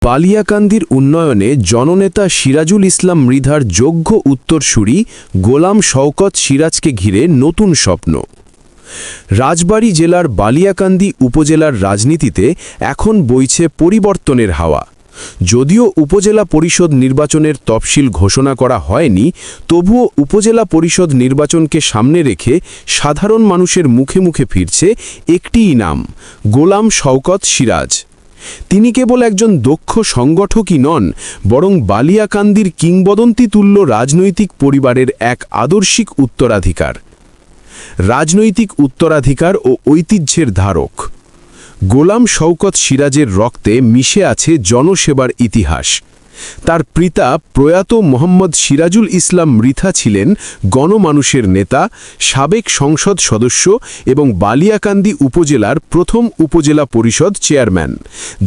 বালিয়াকান্দির উন্নয়নে জননেতা সিরাজুল ইসলাম মৃধার যোগ্য উত্তরসূরি গোলাম শওকত সিরাজকে ঘিরে নতুন স্বপ্ন। রাজবাড়ী জেলার বালিয়াকান্দি উপজেলার রাজনীতিতে এখন বইছে পরিবর্তনের হাওয়া। যদিও উপজেলা পরিষদ নির্বাচনের তফসিল ঘোষণা করা হয়নি, তবুও উপজেলা পরিষদ নির্বাচনকে সামনে রেখে সাধারণ মানুষের মুখে মুখে ফিরছে একটিই নাম, গোলাম শওকত সিরাজ। তিনি কেবল একজন দক্ষ সংগঠকই নন, বরং বালিয়াকান্দির কিংবদন্তিতুল্য রাজনৈতিক পরিবারের এক আদর্শিক উত্তরাধিকার। রাজনৈতিক উত্তরাধিকার ও ঐতিহ্যের ধারক গোলাম শওকত সিরাজের রক্তে মিশে আছে জনসেবার ইতিহাস। তার পিতা প্রয়াত মোহাম্মদ সিরাজুল ইসলাম মৃধা ছিলেন গণমানুষের নেতা, সাবেক সংসদ সদস্য এবং বালিয়াকান্দি উপজেলার প্রথম উপজেলা পরিষদ চেয়ারম্যান,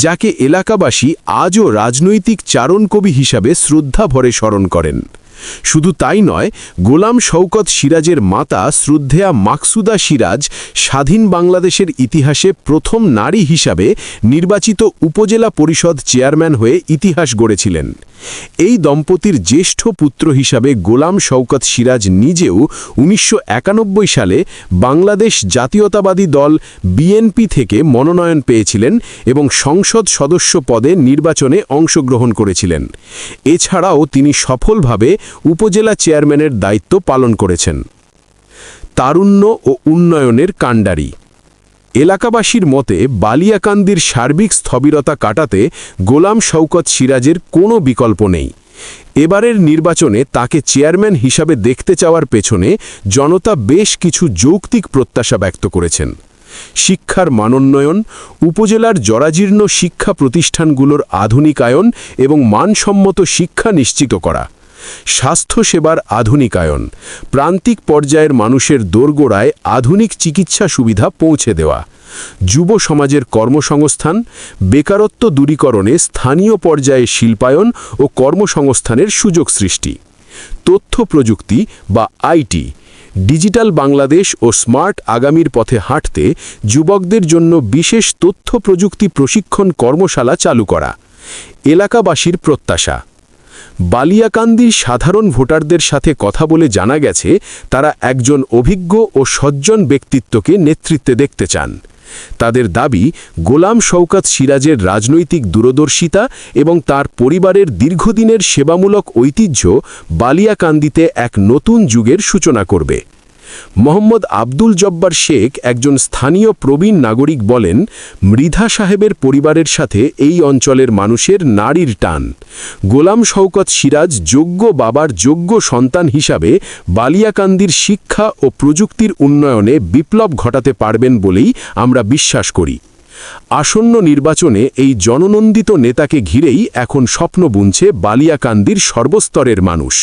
যাকে এলাকাবাসী আজও রাজনৈতিক চারণকবি হিসাবে শ্রদ্ধাভরে স্মরণ করেন। শুধু তাই নয়, গোলাম শওকত সিরাজের মাতা শ্রদ্ধেয়া মাকসুদা সিরাজ স্বাধীন বাংলাদেশের ইতিহাসে প্রথম নারী হিসাবে নির্বাচিত উপজেলা পরিষদ চেয়ারম্যান হয়ে ইতিহাস গড়েছিলেন। এই দম্পতির জ্যেষ্ঠ পুত্র হিসাবে গোলাম শওকত সিরাজ নিজেও ১৯৯১ সালে বাংলাদেশ জাতীয়তাবাদী দল বিএনপি থেকে মনোনয়ন পেয়েছিলেন এবং সংসদ সদস্য পদে নির্বাচনে অংশগ্রহণ করেছিলেন। এছাড়াও তিনি সফলভাবে উপজেলা চেয়ারম্যানের দায়িত্ব পালন করেছেন। তারুণ্য ও উন্নয়নের কাণ্ডারি এলাকাবাসীর মতে বালিয়াকান্দির সার্বিক স্থবিরতা কাটাতে গোলাম শওকত সিরাজের কোনো বিকল্প নেই। এবারের নির্বাচনে তাকে চেয়ারম্যান হিসাবে দেখতে চাওয়ার পেছনে জনতা বেশ কিছু যৌক্তিক প্রত্যাশা ব্যক্ত করেছেন। শিক্ষার মানোন্নয়ন, উপজেলার জরাজীর্ণ শিক্ষা প্রতিষ্ঠানগুলোর আধুনিকায়ন এবং মানসম্মত শিক্ষা নিশ্চিত করা, স্বাস্থ্যসেবার আধুনিকায়ন, প্রান্তিক পর্যায়ের মানুষের দোরগোড়ায় আধুনিক চিকিৎসা সুবিধা পৌঁছে দেওয়া, যুব সমাজের কর্মসংস্থান, বেকারত্ব দূরীকরণে স্থানীয় পর্যায়ে শিল্পায়ন ও কর্মসংস্থানের সুযোগ সৃষ্টি, তথ্য প্রযুক্তি বা আইটি, ডিজিটাল বাংলাদেশ ও স্মার্ট আগামীর পথে হাঁটতে যুবকদের জন্য বিশেষ তথ্য প্রযুক্তি প্রশিক্ষণ কর্মশালা চালু করা। এলাকাবাসীর প্রত্যাশা বালিয়াকান্দির সাধারণ ভোটারদের সাথে কথা বলে জানা গেছে, তারা একজন অভিজ্ঞ ও সজ্জন ব্যক্তিত্বকে নেতৃত্বে দেখতে চান। তাদের দাবি, গোলাম শওকত সিরাজের রাজনৈতিক দূরদর্শিতা এবং তার পরিবারের দীর্ঘদিনের সেবামূলক ঐতিহ্য বালিয়াকান্দিতে এক নতুন যুগের সূচনা করবে। মোহাম্মদ আব্দুল জব্বার শেখ, একজন স্থানীয় প্রবীণ নাগরিক, বলেন, মৃধা সাহেবের পরিবারের সাথে এই অঞ্চলের মানুষের নারীর টান। গোলাম শওকত সিরাজ যোগ্য বাবার যোগ্য সন্তান হিসাবে বালিয়াকান্দির শিক্ষা ও প্রযুক্তির উন্নয়নে বিপ্লব ঘটাতে পারবেন বলেই আমরা বিশ্বাস করি। আসন্ন নির্বাচনে এই জননন্দিত নেতাকে ঘিরেই এখন স্বপ্ন বুনছে বালিয়াকান্দির সর্বস্তরের মানুষ।